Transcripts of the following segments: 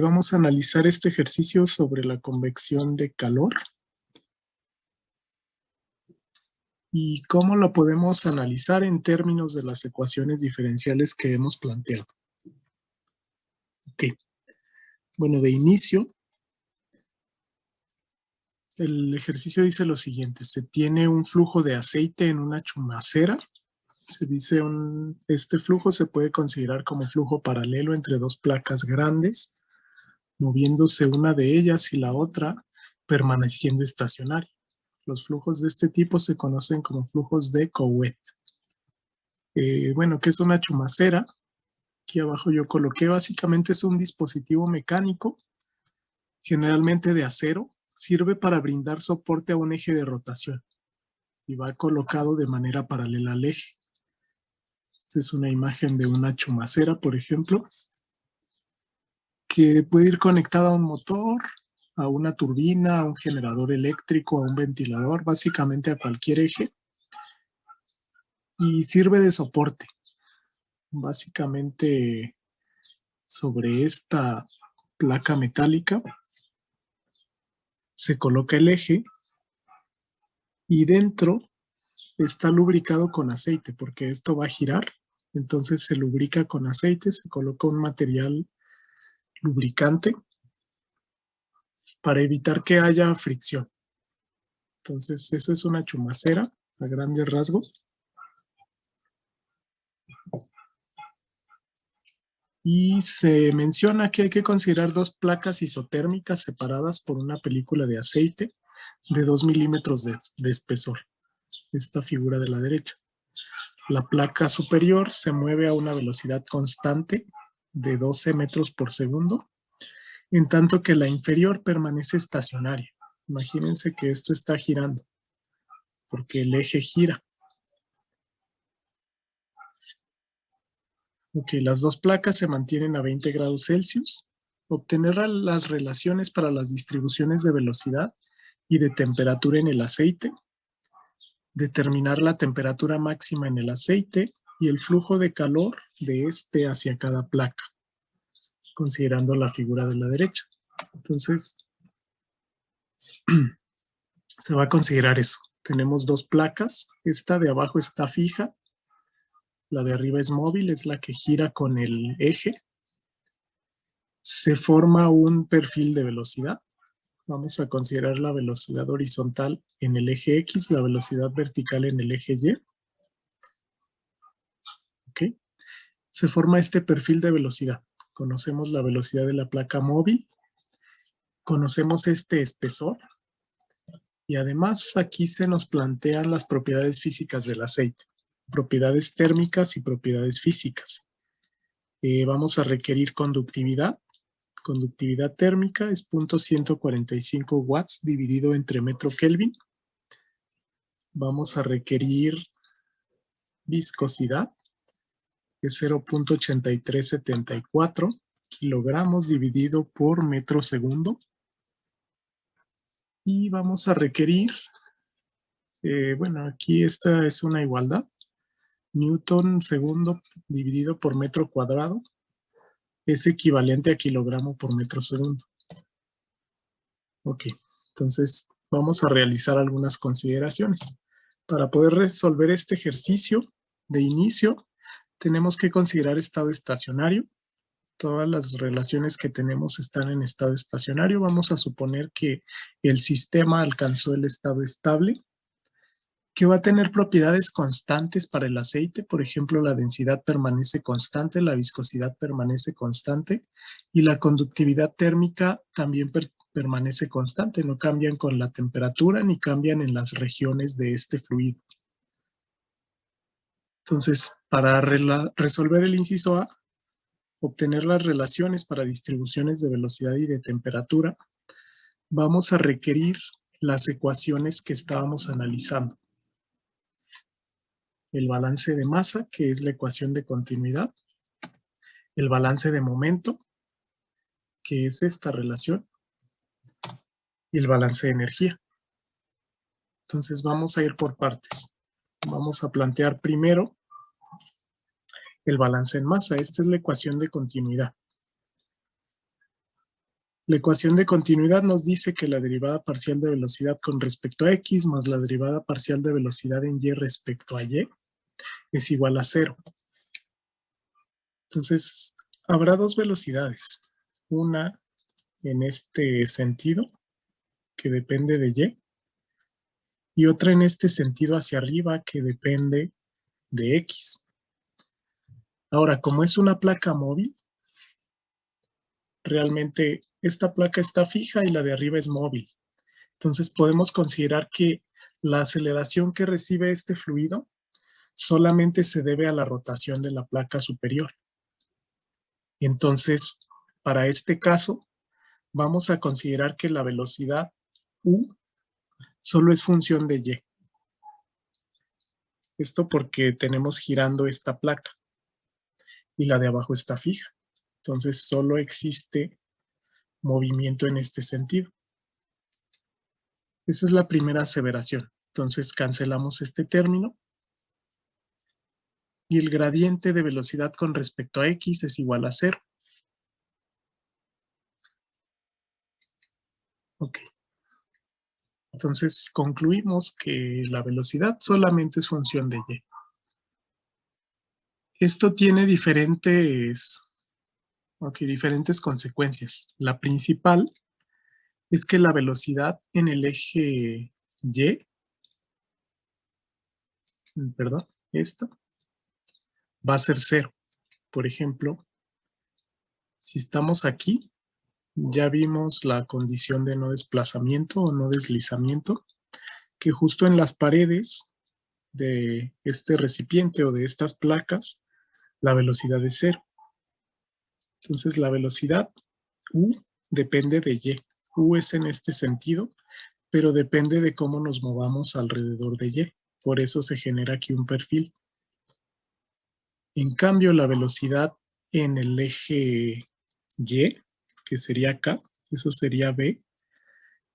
Vamos a analizar este ejercicio sobre la convección de calor y cómo lo podemos analizar en términos de las ecuaciones diferenciales que hemos planteado. Ok, bueno, de inicio, el ejercicio dice lo siguiente: se tiene un flujo de aceite en una chumacera. Se dice este flujo se puede considerar como flujo paralelo entre dos placas grandes, moviéndose una de ellas y la otra permaneciendo estacionaria. Los flujos de este tipo se conocen como flujos de Couette. Bueno, ¿qué es una chumacera? Aquí abajo yo coloqué, básicamente es un dispositivo mecánico, generalmente de acero, sirve para brindar soporte a un eje de rotación y va colocado de manera paralela al eje. Esta es una imagen de una chumacera, por ejemplo, que puede ir conectada a un motor, a una turbina, a un generador eléctrico, a un ventilador, básicamente a cualquier eje, y sirve de soporte. Básicamente sobre esta placa metálica se coloca el eje y dentro está lubricado con aceite, porque esto va a girar, entonces se lubrica con aceite, se coloca un material lubricante para evitar que haya fricción. Entonces eso es una chumacera a grandes rasgos. Y se menciona que hay que considerar dos placas isotérmicas separadas por una película de aceite de 2 milímetros de espesor. Esta figura de la derecha. La placa superior se mueve a una velocidad constante de 12 metros por segundo, en tanto que la inferior permanece estacionaria. Imagínense que esto está girando, porque el eje gira. Ok, las dos placas se mantienen a 20 grados Celsius. Obtener las relaciones para las distribuciones de velocidad y de temperatura en el aceite. Determinar la temperatura máxima en el aceite y el flujo de calor de este hacia cada placa, considerando la figura de la derecha. Entonces, se va a considerar eso. Tenemos dos placas. Esta de abajo está fija. La de arriba es móvil, es la que gira con el eje. Se forma un perfil de velocidad. Vamos a considerar la velocidad horizontal en el eje X, la velocidad vertical en el eje Y. ¿Ok? Se forma este perfil de velocidad. Conocemos la velocidad de la placa móvil. Conocemos este espesor. Y además aquí se nos plantean las propiedades físicas del aceite. Propiedades térmicas y propiedades físicas. Vamos a requerir conductividad. Conductividad térmica es 0.145 watts dividido entre metro Kelvin. Vamos a requerir viscosidad, es 0.8374 kilogramos dividido por metro segundo. Y vamos a requerir, bueno, aquí esta es una igualdad, Newton segundo dividido por metro cuadrado es equivalente a kilogramo por metro segundo. Ok, entonces vamos a realizar algunas consideraciones. Para poder resolver este ejercicio de inicio, tenemos que considerar estado estacionario. Todas las relaciones que tenemos están en estado estacionario. Vamos a suponer que el sistema alcanzó el estado estable, que va a tener propiedades constantes para el aceite. Por ejemplo, la densidad permanece constante, la viscosidad permanece constante y la conductividad térmica también permanece constante. No cambian con la temperatura ni cambian en las regiones de este fluido. Entonces, para resolver el inciso A, obtener las relaciones para distribuciones de velocidad y de temperatura, vamos a requerir las ecuaciones que estábamos analizando. El balance de masa, que es la ecuación de continuidad, el balance de momento, que es esta relación, y el balance de energía. Entonces vamos a ir por partes. Vamos a plantear primero el balance en masa. Esta es la ecuación de continuidad. La ecuación de continuidad nos dice que la derivada parcial de velocidad con respecto a x más la derivada parcial de velocidad en y respecto a y es igual a 0. Entonces, habrá dos velocidades. Una en este sentido, que depende de y otra en este sentido hacia arriba, que depende de x. Ahora, como es una placa móvil, realmente esta placa está fija y la de arriba es móvil. Entonces podemos considerar que la aceleración que recibe este fluido solamente se debe a la rotación de la placa superior. Entonces, para este caso, vamos a considerar que la velocidad u solo es función de y. Esto porque tenemos girando esta placa y la de abajo está fija. Entonces solo existe movimiento en este sentido. Esa es la primera aseveración. Entonces cancelamos este término y el gradiente de velocidad con respecto a x es igual a 0. Ok. Entonces concluimos que la velocidad solamente es función de y. Esto tiene diferentes consecuencias. La principal es que la velocidad en el eje y, esto va a ser 0. Por ejemplo, si estamos aquí, ya vimos la condición de no desplazamiento o no deslizamiento, que justo en las paredes de este recipiente o de estas placas, la velocidad es 0. Entonces la velocidad u depende de y. U es en este sentido, pero depende de cómo nos movamos alrededor de y. Por eso se genera aquí un perfil. En cambio, la velocidad en el eje y, que sería acá, eso sería b,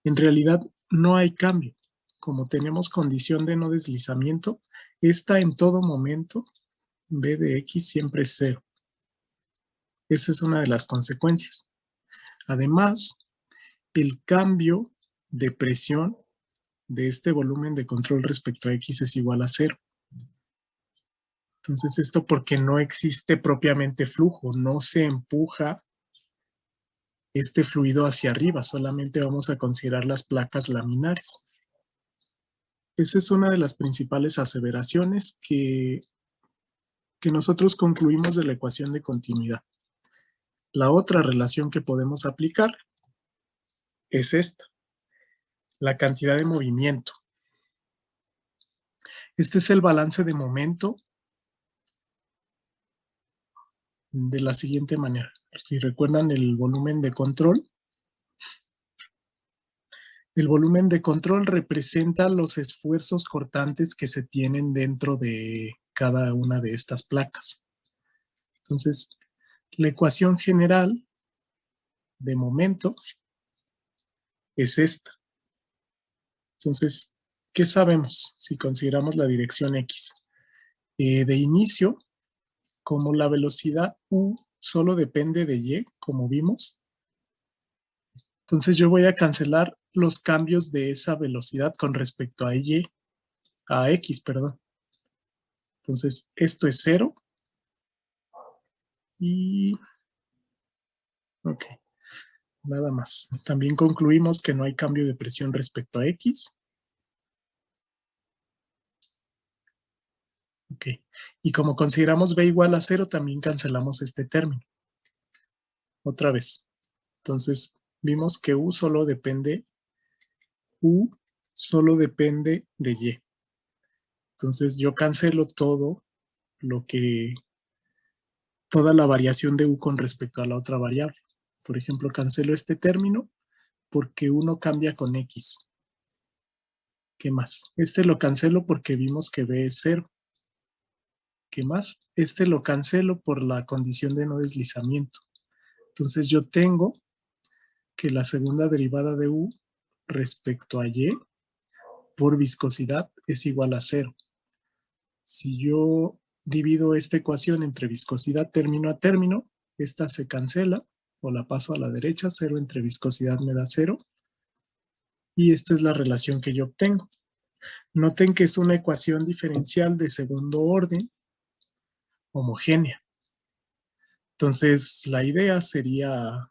en realidad no hay cambio. Como tenemos condición de no deslizamiento, esta en todo momento, b de x siempre es 0. Esa es una de las consecuencias. Además, el cambio de presión de este volumen de control respecto a x es igual a 0. Entonces, esto porque no existe propiamente flujo, no se empuja este fluido hacia arriba, solamente vamos a considerar las placas laminares. Esa es una de las principales aseveraciones que nosotros concluimos de la ecuación de continuidad. La otra relación que podemos aplicar es esta, la cantidad de movimiento. Este es el balance de momento de la siguiente manera. Si recuerdan el volumen de control, el volumen de control representa los esfuerzos cortantes que se tienen dentro de cada una de estas placas. Entonces, la ecuación general de momento es esta. Entonces, ¿qué sabemos si consideramos la dirección X? De inicio, como la velocidad U solo depende de Y, como vimos, entonces yo voy a cancelar los cambios de esa velocidad con respecto a X, perdón. Entonces, esto es 0. Y, ok, nada más. También concluimos que no hay cambio de presión respecto a X. Ok, y como consideramos B igual a 0, también cancelamos este término. Otra vez. Entonces, vimos que U solo depende de Y. Entonces, yo cancelo toda la variación de U con respecto a la otra variable. Por ejemplo, cancelo este término porque uno cambia con X. ¿Qué más? Este lo cancelo porque vimos que B es 0. ¿Qué más? Este lo cancelo por la condición de no deslizamiento. Entonces yo tengo que la segunda derivada de U respecto a Y por viscosidad es igual a 0. Si yo divido esta ecuación entre viscosidad término a término, esta se cancela o la paso a la derecha, 0 entre viscosidad me da 0. Y esta es la relación que yo obtengo. Noten que es una ecuación diferencial de segundo orden, homogénea. Entonces, la idea sería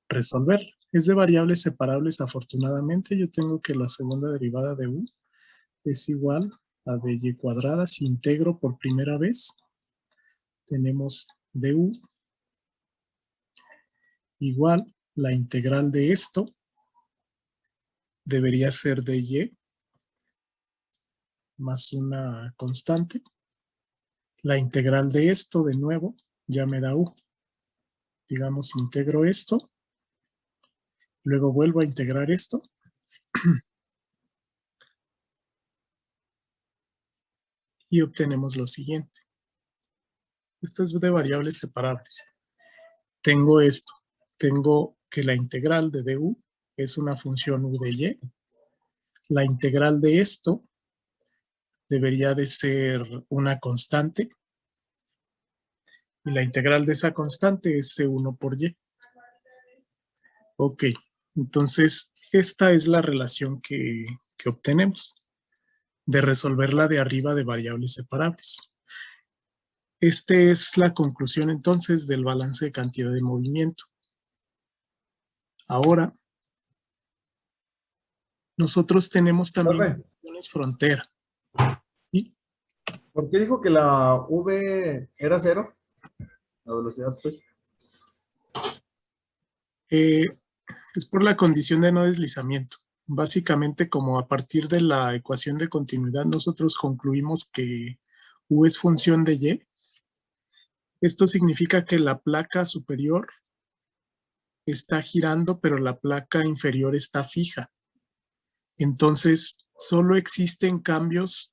resolver. Es de variables separables, afortunadamente. Yo tengo que la segunda derivada de u es igual a dy cuadrada. Si integro por primera vez, tenemos du igual la integral de esto debería ser dy más una constante. La integral de esto, de nuevo, ya me da u. Digamos, integro esto, luego vuelvo a integrar esto. Y obtenemos lo siguiente. Esto es de variables separables. Tengo esto. Tengo que la integral de du es una función u de y. La integral de esto debería de ser una constante. Y la integral de esa constante es C1 por y. Ok, entonces esta es la relación que obtenemos de resolver la de arriba de variables separables. Esta es la conclusión entonces del balance de cantidad de movimiento. Ahora, nosotros tenemos también Profe, condiciones frontera. ¿Sí? ¿por qué dijo que la V era cero? La velocidad, pues. Es por la condición de no deslizamiento. Básicamente, como a partir de la ecuación de continuidad, nosotros concluimos que U es función de Y. Esto significa que la placa superior está girando, pero la placa inferior está fija. Entonces, solo existen cambios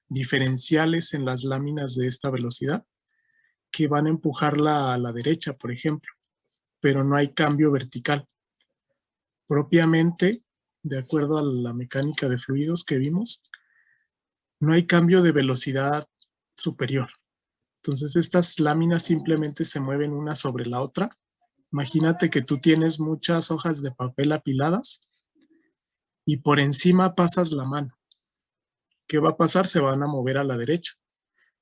diferenciales en las láminas de esta velocidad que van a empujarla a la derecha, por ejemplo, pero no hay cambio vertical. Propiamente, de acuerdo a la mecánica de fluidos que vimos, no hay cambio de velocidad superior. Entonces, estas láminas simplemente se mueven una sobre la otra. Imagínate que tú tienes muchas hojas de papel apiladas y por encima pasas la mano. ¿Qué va a pasar? Se van a mover a la derecha,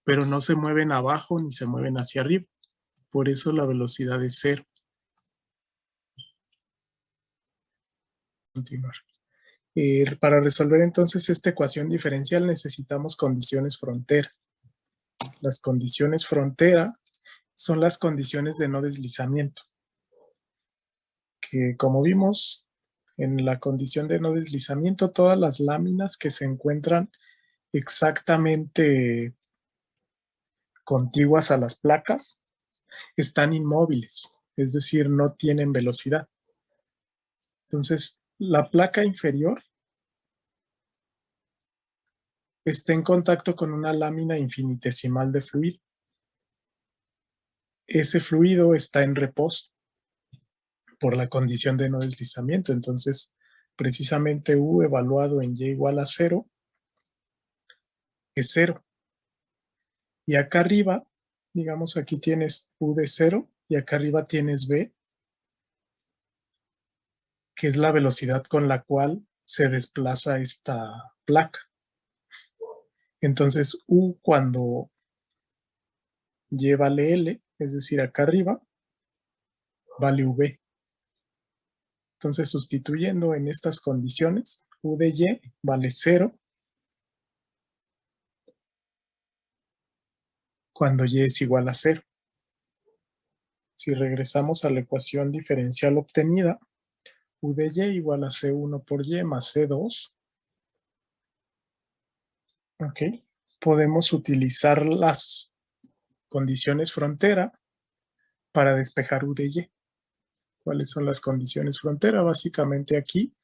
pero no se mueven abajo ni se mueven hacia arriba. Por eso la velocidad es 0. Continuar. Para resolver entonces esta ecuación diferencial necesitamos condiciones frontera. Las condiciones frontera son las condiciones de no deslizamiento, que como vimos en la condición de no deslizamiento, todas las láminas que se encuentran exactamente contiguas a las placas están inmóviles, es decir, no tienen velocidad. Entonces, la placa inferior está en contacto con una lámina infinitesimal de fluido. Ese fluido está en reposo por la condición de no deslizamiento. Entonces, precisamente U evaluado en y igual a 0 es 0. Y acá arriba, digamos, aquí tienes U de 0 y acá arriba tienes B, que es la velocidad con la cual se desplaza esta placa. Entonces, U cuando y vale L, es decir, acá arriba, vale V. Entonces, sustituyendo en estas condiciones, U de Y vale 0 cuando Y es igual a 0. Si regresamos a la ecuación diferencial obtenida, U de Y igual a C1 por Y más C2. Ok. Podemos utilizar las condiciones frontera para despejar U de Y. ¿Cuáles son las condiciones frontera? Básicamente aquí,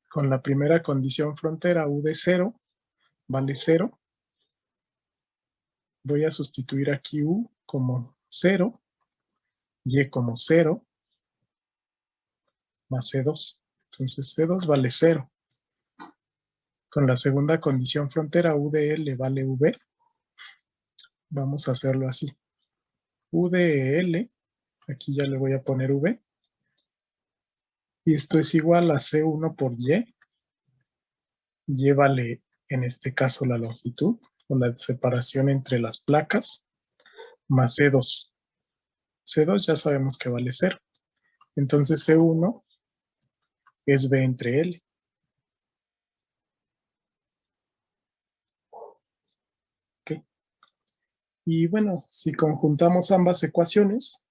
con la primera condición frontera, U de 0 vale 0. Voy a sustituir aquí U como 0, Y como 0, más C2. Entonces C2 vale 0. Con la segunda condición frontera, U de L vale V. Vamos a hacerlo así. U de L, aquí ya le voy a poner V, y esto es igual a C1 por Y, vale en este caso la longitud, o la separación entre las placas, más C2. C2 ya sabemos que vale 0. Entonces C1 es B entre L. ¿Okay? Y bueno, si conjuntamos ambas ecuaciones,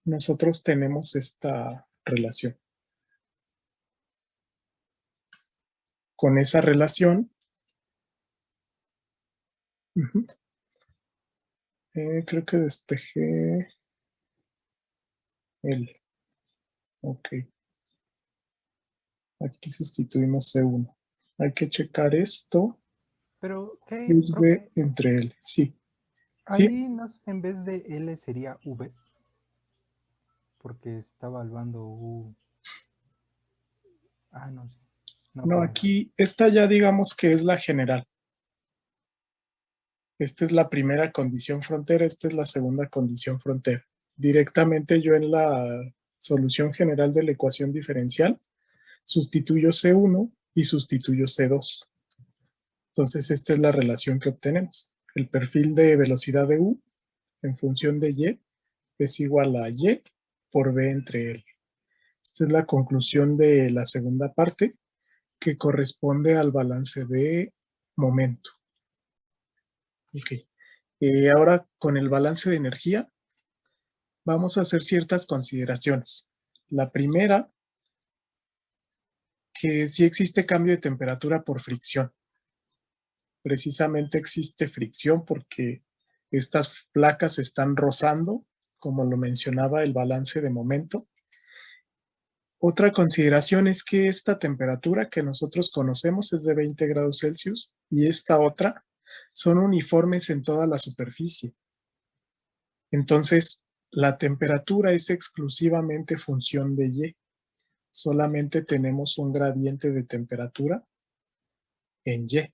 nosotros tenemos esta relación. Con esa relación, creo que despejé L. Ok. Aquí sustituimos C1. Hay que checar esto. Pero, ¿qué, Es B profe? entre L. Sí. Sí. Ahí en vez de L sería V. Porque está evaluando U. Ah, no sé. No, aquí, esta ya digamos que es la general. Esta es la primera condición frontera, esta es la segunda condición frontera. Directamente yo en la solución general de la ecuación diferencial sustituyo C1 y sustituyo C2. Entonces esta es la relación que obtenemos. El perfil de velocidad de U en función de Y es igual a Y por B entre L. Esta es la conclusión de la segunda parte, que corresponde al balance de momento. Ok. Ahora con el balance de energía vamos a hacer ciertas consideraciones. La primera, que sí existe cambio de temperatura por fricción. Precisamente existe fricción porque estas placas están rozando, como lo mencionaba el balance de momento. Otra consideración es que esta temperatura que nosotros conocemos es de 20 grados Celsius y esta otra son uniformes en toda la superficie. Entonces, la temperatura es exclusivamente función de Y. Solamente tenemos un gradiente de temperatura en Y.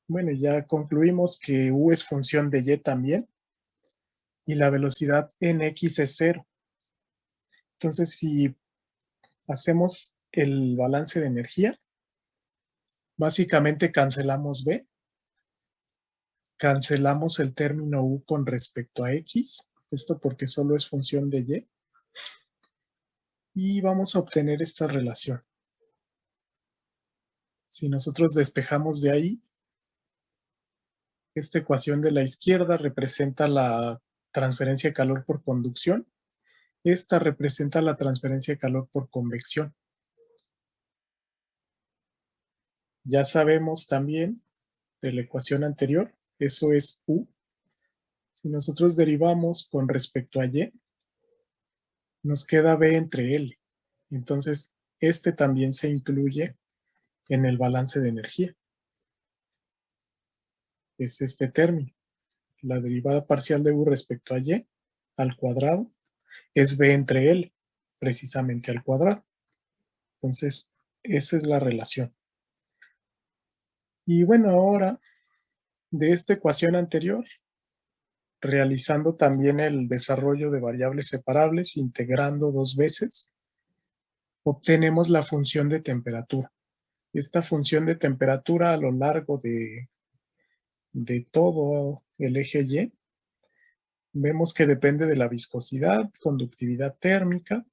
Bueno, ya concluimos que U es función de Y también y la velocidad en X es 0. Entonces, si hacemos el balance de energía, básicamente cancelamos B, cancelamos el término U con respecto a X, esto porque solo es función de Y, y vamos a obtener esta relación. Si nosotros despejamos de ahí, esta ecuación de la izquierda representa la transferencia de calor por conducción, esta representa la transferencia de calor por convección. Ya sabemos también de la ecuación anterior, eso es U. Si nosotros derivamos con respecto a Y, nos queda B entre L. Entonces, este también se incluye en el balance de energía. Es este término. La derivada parcial de U respecto a Y al cuadrado es B entre L, precisamente al cuadrado. Entonces, esa es la relación. Y bueno, ahora, de esta ecuación anterior, realizando también el desarrollo de variables separables, integrando 2 veces, obtenemos la función de temperatura. Esta función de temperatura a lo largo de todo el eje Y, vemos que depende de la viscosidad, conductividad térmica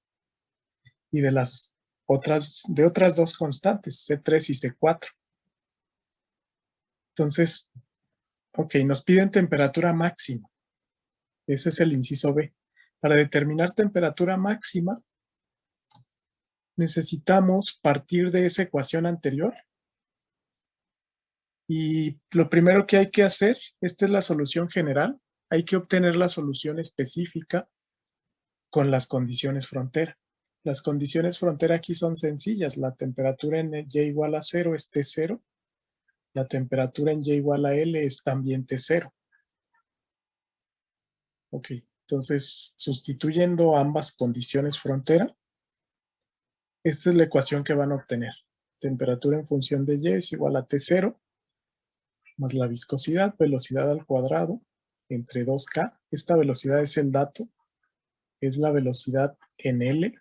y de otras dos constantes, C3 y C4. Entonces, ok, nos piden temperatura máxima. Ese es el inciso B. Para determinar temperatura máxima, necesitamos partir de esa ecuación anterior. Y lo primero que hay que hacer, esta es la solución general, hay que obtener la solución específica con las condiciones frontera. Las condiciones frontera aquí son sencillas. La temperatura en Y igual a 0 es T0. La temperatura en Y igual a L es también T0. Ok, entonces sustituyendo ambas condiciones frontera, esta es la ecuación que van a obtener. Temperatura en función de Y es igual a T0 más la viscosidad, velocidad al cuadrado, entre 2K. Esta velocidad es el dato, es la velocidad en L.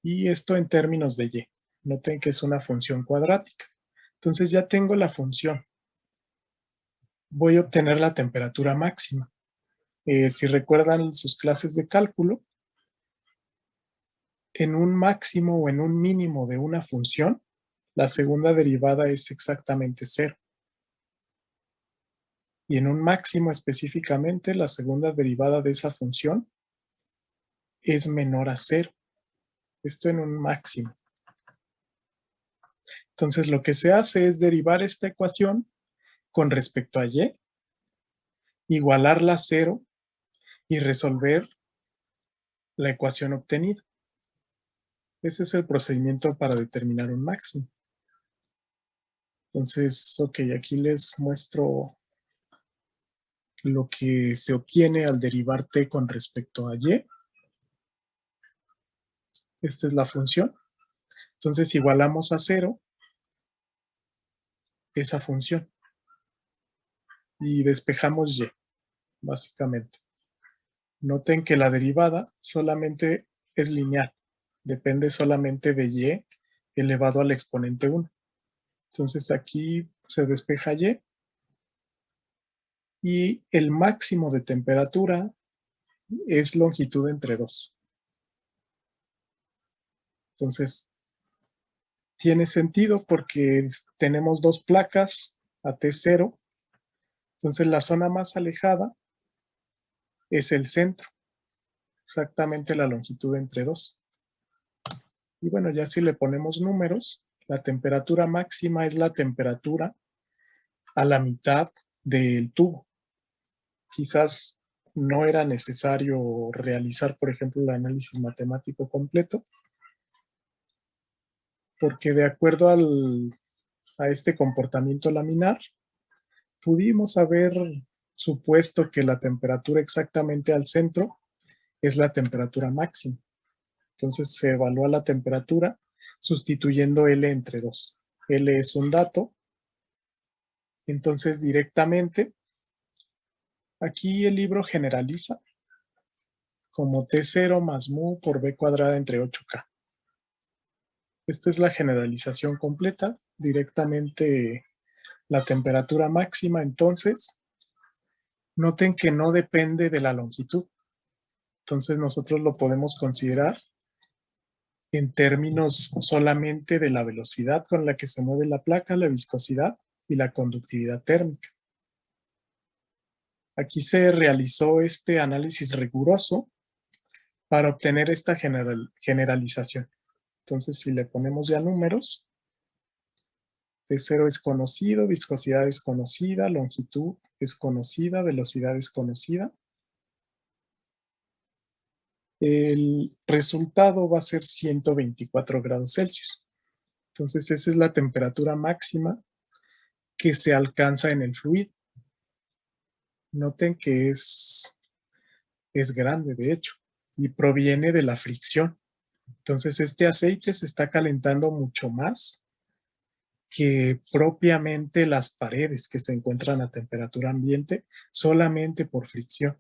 Y esto en términos de Y. Noten que es una función cuadrática. Entonces ya tengo la función. Voy a obtener la temperatura máxima. Si recuerdan sus clases de cálculo, en un máximo o en un mínimo de una función, la segunda derivada es exactamente 0. Y en un máximo específicamente, la segunda derivada de esa función es menor a 0. Esto en un máximo. Entonces lo que se hace es derivar esta ecuación con respecto a Y, igualarla a 0 y resolver la ecuación obtenida. Ese es el procedimiento para determinar un máximo. Entonces, ok, aquí les muestro lo que se obtiene al derivar t con respecto a y. Esta es la función. Entonces, igualamos a 0 esa función y despejamos y, básicamente. Noten que la derivada solamente es lineal. Depende solamente de y elevado al exponente 1. Entonces, aquí se despeja y el máximo de temperatura es longitud entre 2. Entonces, tiene sentido porque tenemos dos placas a T0. Entonces, la zona más alejada es el centro, exactamente la longitud entre 2. Y bueno, ya si le ponemos números, la temperatura máxima es la temperatura a la mitad del tubo. Quizás no era necesario realizar, por ejemplo, el análisis matemático completo, porque de acuerdo a este comportamiento laminar, pudimos haber supuesto que la temperatura exactamente al centro es la temperatura máxima. Entonces se evalúa la temperatura sustituyendo L entre 2. L es un dato. Entonces directamente, aquí el libro generaliza como T0 más mu por B cuadrada entre 8K. Esta es la generalización completa. Directamente la temperatura máxima, entonces, noten que no depende de la longitud. Entonces nosotros lo podemos considerar en términos solamente de la velocidad con la que se mueve la placa, la viscosidad y la conductividad térmica. Aquí se realizó este análisis riguroso para obtener esta generalización. Entonces, si le ponemos ya números, T0 es conocido, viscosidad es conocida, longitud es conocida, velocidad es conocida. El resultado va a ser 124 grados Celsius. Entonces, esa es la temperatura máxima que se alcanza en el fluido. Noten que es grande, de hecho, y proviene de la fricción. Entonces, este aceite se está calentando mucho más que propiamente las paredes que se encuentran a temperatura ambiente solamente por fricción.